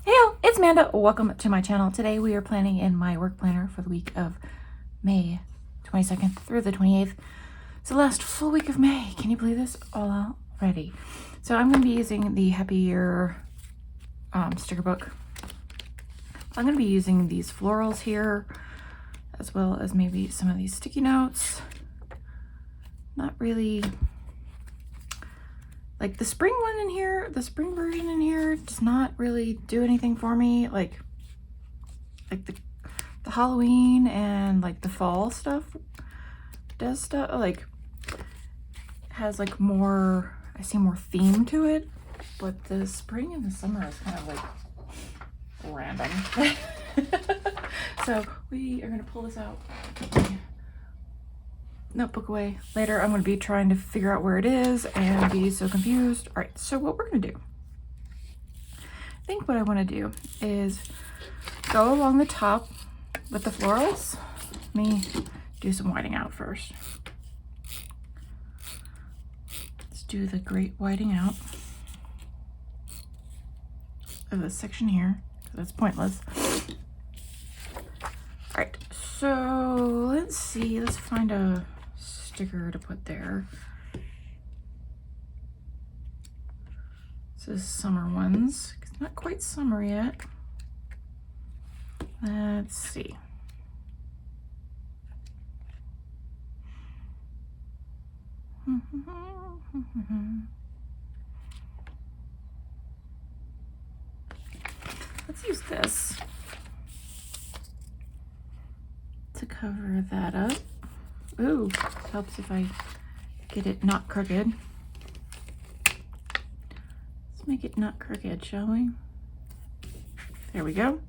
Hey y'all, it's Manda. Welcome to my channel. Today we are planning in my work planner for the week of May 22nd through the 28th. It's the last full week of May. Can you believe this already? So I'm going to be using the Happy Year sticker book. I'm going to be using these florals here, as well as maybe some of these sticky notes. Not really... like the spring one in here, the spring version in here does not really do anything for me. Like the Halloween and like the fall stuff does stuff, like has like more, I see more theme to it, but the spring and the summer is kind of like random. So we are gonna pull this out, notebook away. Later I'm going to be trying to figure out where it is and be so confused. All right, so what we're going to do, I think what I want to do is go along the top with the florals. Let me do some whiting out first. Let's do the great whiting out of this section here, because that's pointless. All right, so let's see, let's find a sticker to put there. This is summer ones. It's not quite summer yet. Let's see. Let's use this to cover that up. Ooh, helps if I get it not crooked. Let's make it not crooked, shall we? There we go.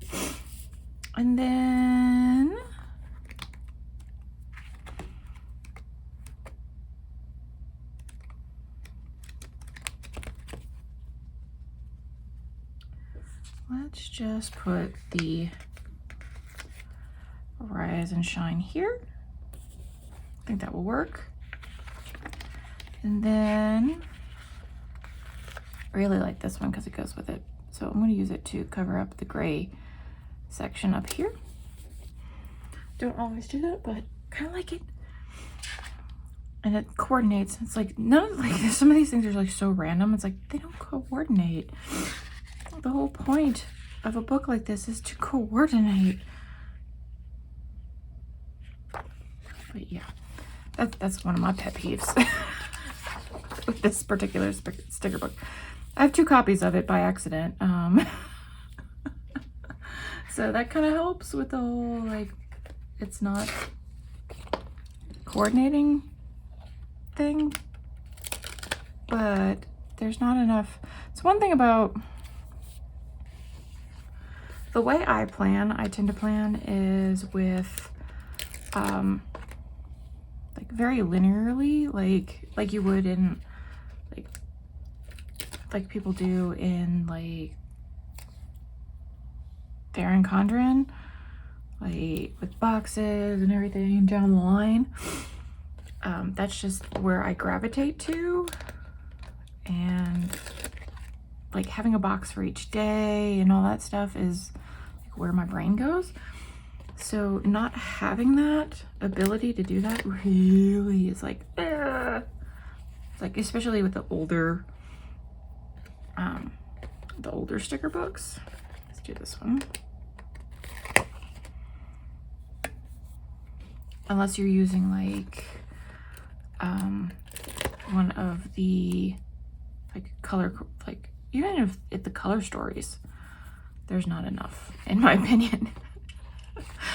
And then let's just put the Rise and Shine here. I think that will work. And then I really like this one because it goes with it. So I'm going to use it to cover up the gray section up here. Don't always do that, but kind of like it. And it coordinates. It's like none of, like some of these things are like so random. It's like they don't coordinate. The whole point of a book like this is to coordinate. But yeah. That's one of my pet peeves with this particular sticker book. I have 2 copies of it by accident. So that kind of helps with the whole, like, it's not coordinating thing. But there's not enough. It's one thing about the way I tend to plan is with like very linearly, like you would in like people do in like Theron Condren, like with boxes and everything down the line. That's just where I gravitate to, and like having a box for each day and all that stuff is like where my brain goes. So not having that ability to do that really is like, it's like, especially with the older sticker books. Let's do this one. Unless you're using like one of the like color, like even if the color stories, there's not enough in my opinion.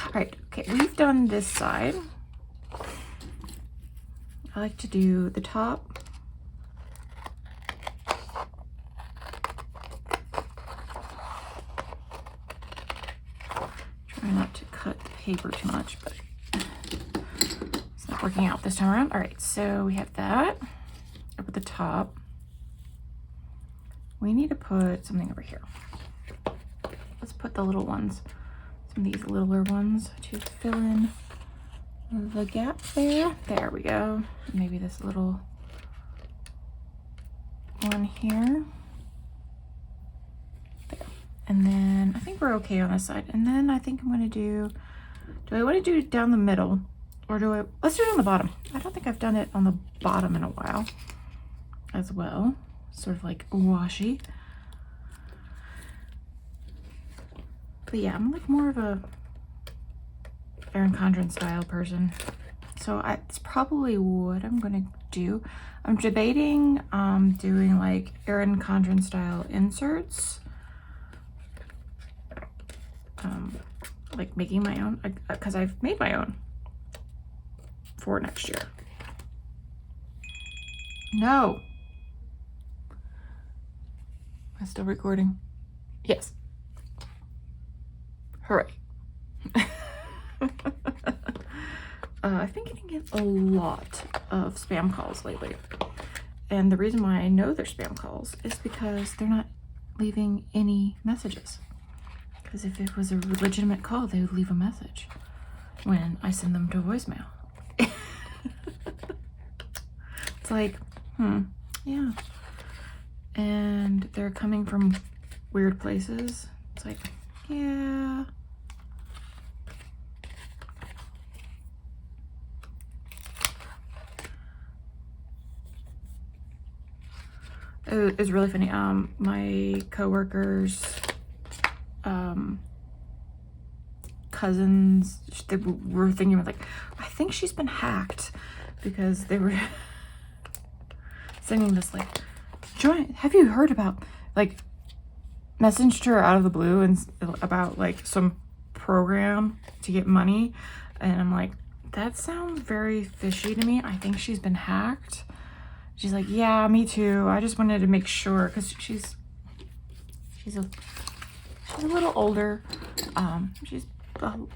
All right, okay, we've done this side. I like to do the top. Try not to cut the paper too much, but it's not working out this time around. All right, so we have that up at the top. We need to put something over here. Let's put the little ones, some of these littler ones to fill in the gap there. There we go. Maybe this little one here. There. And then I think we're okay on this side. And then I think I'm going to do I want to do it down the middle? Or let's do it on the bottom. I don't think I've done it on the bottom in a while as well. Sort of like washi. But yeah, I'm like more of a Erin Condren style person. So it's probably what I'm going to do. I'm debating doing like Erin Condren style inserts. Like making my own, because I've made my own for next year. No. Am I still recording? Yes. Hooray. I've been getting a lot of spam calls lately. And the reason why I know they're spam calls is because they're not leaving any messages. Because if it was a legitimate call, they would leave a message when I send them to voicemail. It's like, yeah. And they're coming from weird places. It's like, yeah. It was really funny. My coworkers, cousins, they were thinking about like, I think she's been hacked, because they were sending this like, have you heard about, like, messaged her out of the blue and about like some program to get money, and I'm like, that sounds very fishy to me. I think she's been hacked. She's like, yeah, me too. I just wanted to make sure, because she's a little older. She's about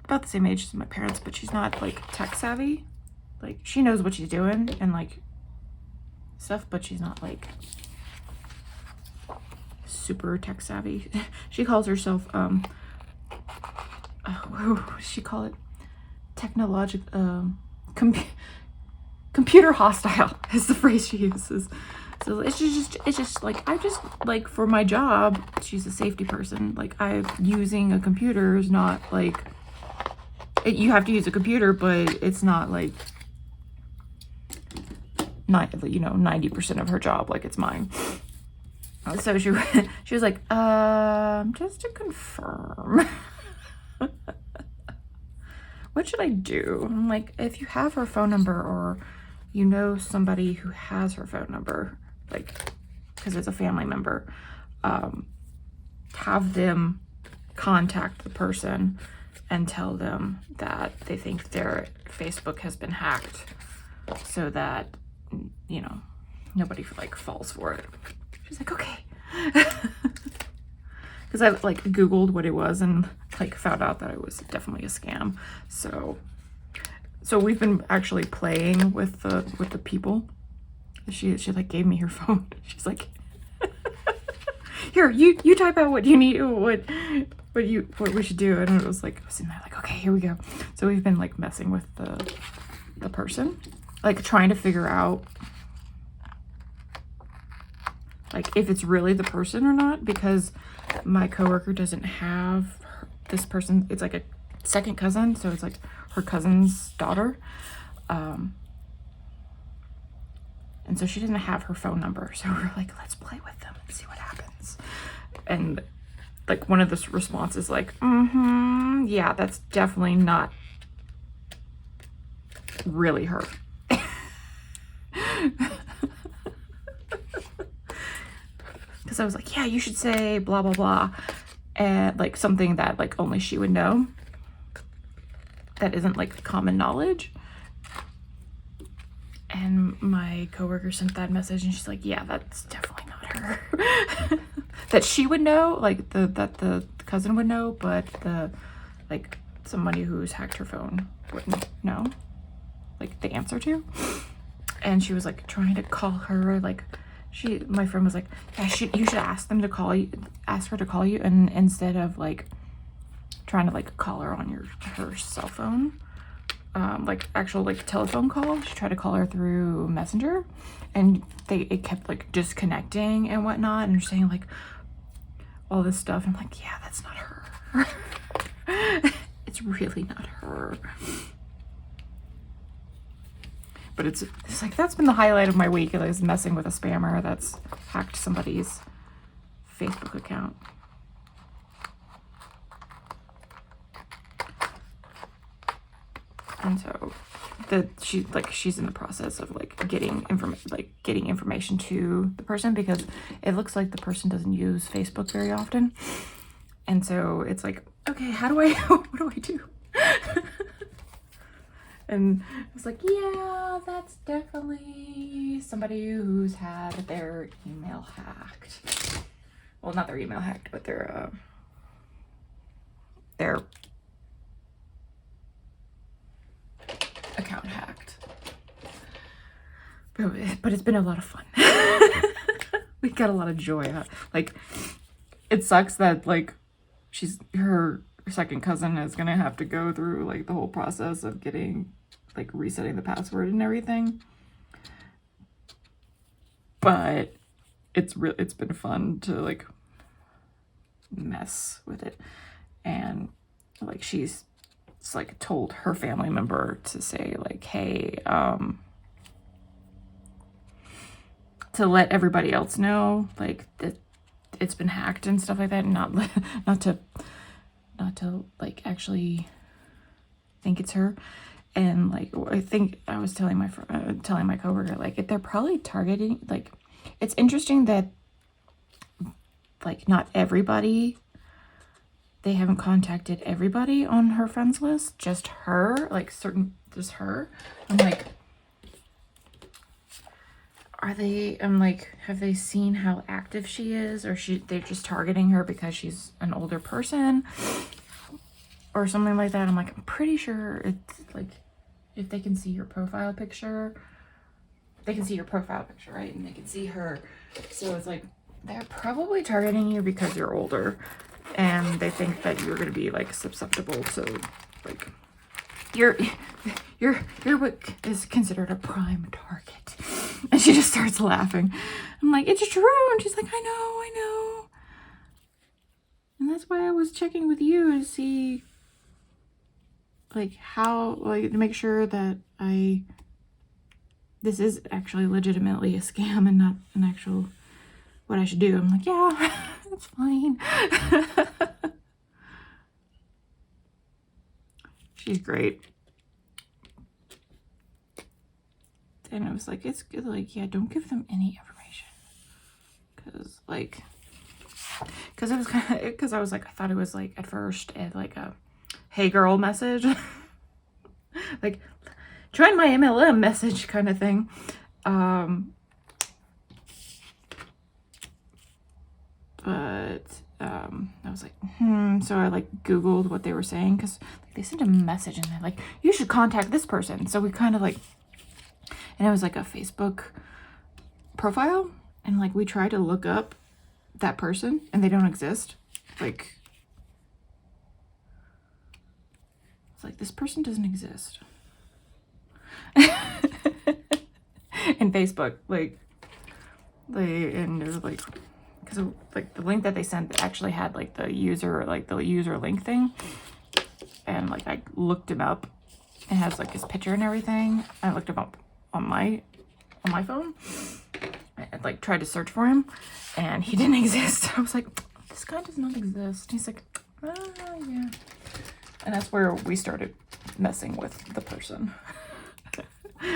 the same age as my parents, but she's not like tech savvy. Like, she knows what she's doing and like stuff, but she's not like super tech savvy. She calls herself what does she call it? Computer hostile is the phrase she uses. So it's just like, I just like, for my job, she's a safety person. Like, using a computer is not like, you have to use a computer, but it's not like, not, 90% of her job, like it's mine. So she was like, just to confirm, what should I do? I'm like, if you have her phone number, or you know somebody who has her phone number, like, because it's a family member, have them contact the person and tell them that they think their Facebook has been hacked, so that, nobody like falls for it. She's like, okay. Because I like Googled what it was and like found out that it was definitely a scam. So we've been actually playing with the people. She like gave me her phone. She's like, here, you type out what you need, what we should do. And it was like, I was sitting there like, okay, here we go. So we've been like messing with the person, like trying to figure out like if it's really the person or not, because my coworker doesn't have this person. It's like a second cousin, so it's like her cousin's daughter, and so she doesn't have her phone number. So we're like, let's play with them and see what happens. And like one of the responses like, yeah, that's definitely not really her. Because I was like, yeah, you should say blah blah blah, and like something that like only she would know, that isn't like common knowledge. And my coworker sent that message, and she's like, yeah, that's definitely not her. That she would know, like that the cousin would know, but like somebody who's hacked her phone wouldn't know, like the answer to. And she was like trying to call her, like my friend was like, yeah, you should ask them to call you, ask her to call you, and instead of like trying to like call her on her cell phone, like actual like telephone call, she tried to call her through Messenger, and it kept like disconnecting and whatnot, and saying like, all this stuff. I'm like, yeah, that's not her. It's really not her. But it's like, that's been the highlight of my week, is messing with a spammer that's hacked somebody's Facebook account. And so she's in the process of like getting information to the person, because it looks like the person doesn't use Facebook very often. And so it's like, okay, how do I, what do I do? And I was like, yeah, that's definitely somebody who's had their email hacked. Well, not their email hacked, but their account hacked. But it's been a lot of fun. We got a lot of joy. Like, it sucks that like her second cousin is gonna have to go through like the whole process of getting like resetting the password and everything. But it's been fun to like mess with it. And like she's like told her family member to say like, hey, to let everybody else know like that it's been hacked and stuff like that, and not to like actually think it's her. And like, I think I was telling my coworker, like, if they're probably targeting, like, it's interesting that like not everybody, they haven't contacted everybody on her friends list, just her, like just her. I'm like, I'm like, have they seen how active she is, or they're just targeting her because she's an older person or something like that? I'm like, I'm pretty sure it's like, if they can see your profile picture, right? And they can see her. So it's like, they're probably targeting you because you're older, and they think that you're going to be like susceptible to like, you're what is considered a prime target. And she just starts laughing. I'm like, it's true. And she's like, I know. And that's why I was checking with you to see like how, like, to make sure that this is actually legitimately a scam and not an actual, what I should do. I'm like, yeah, it's fine. She's great. And I was like, it's good, like, yeah, don't give them any information. Because it was kind of, because I was like, I thought it was like, at first, like a hey girl message. Like, join my MLM message kind of thing. But I was like, so I like Googled what they were saying, because like, they sent a message and they're like, you should contact this person. So we kind of like, and it was like a Facebook profile, and like we tried to look up that person and they don't exist. Like, it's like, this person doesn't exist. And Facebook, like, and it was like, because like the link that they sent actually had like the user link thing, and like I looked him up. It has like his picture and everything. I looked him up on my phone. I like tried to search for him, and he didn't exist. I was like, this guy does not exist. He's like, yeah. And that's where we started messing with the person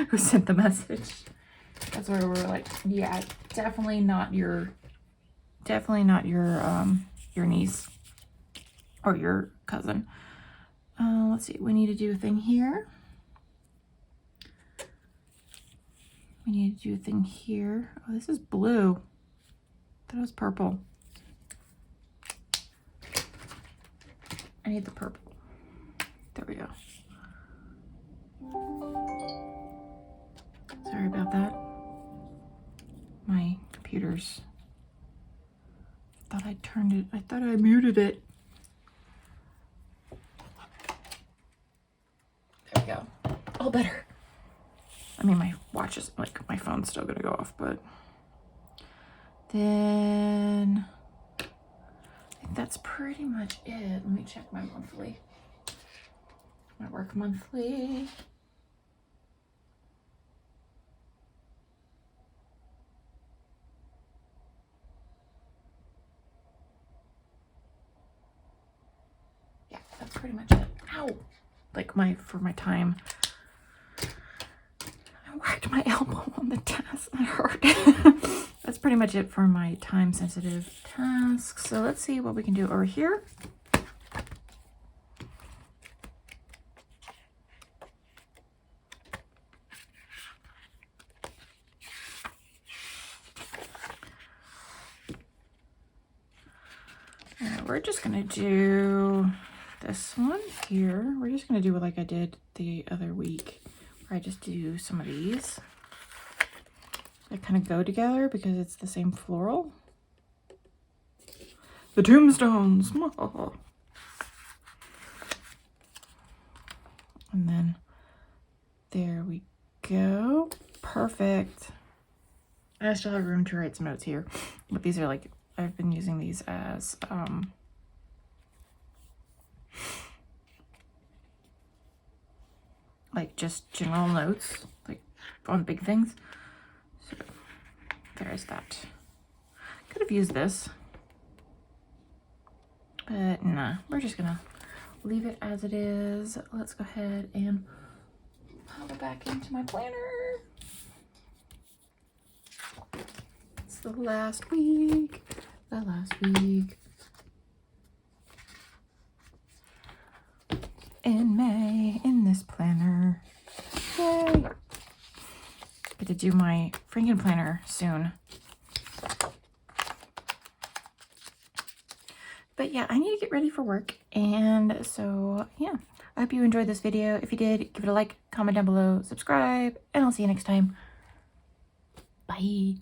who sent the message. That's where we were like, yeah, definitely not your niece or your cousin. Let's see, we need to do a thing here. We need to do a thing here. Oh, this is blue. That was purple. I need the purple. There we go. Sorry about that. My computer's, I thought I muted it. There we go. All better. I mean, my watch is, like, my phone's still gonna go off, but then that's pretty much it. Let me check my monthly. My work monthly. Yeah, that's pretty much it. Ow! Like for my time. I whacked my elbow on the task. That hurt. That's pretty much it for my time sensitive tasks. So let's see what we can do over here. We're just gonna do this one here. We're just gonna do it like I did the other week, where I just do some of these. They kind of go together because it's the same floral. The tombstones. And then there we go. Perfect. I still have room to write some notes here, but these are like, I've been using these as like just general notes, like on big things. So there's that. Could have used this, but nah, we're just gonna leave it as it is. Let's go ahead and pop it back into my planner. It's the last week. In May, in this planner. Yay! Get to do my Franken planner soon. But yeah, I need to get ready for work. And so, yeah, I hope you enjoyed this video. If you did, give it a like, comment down below, subscribe, and I'll see you next time. Bye.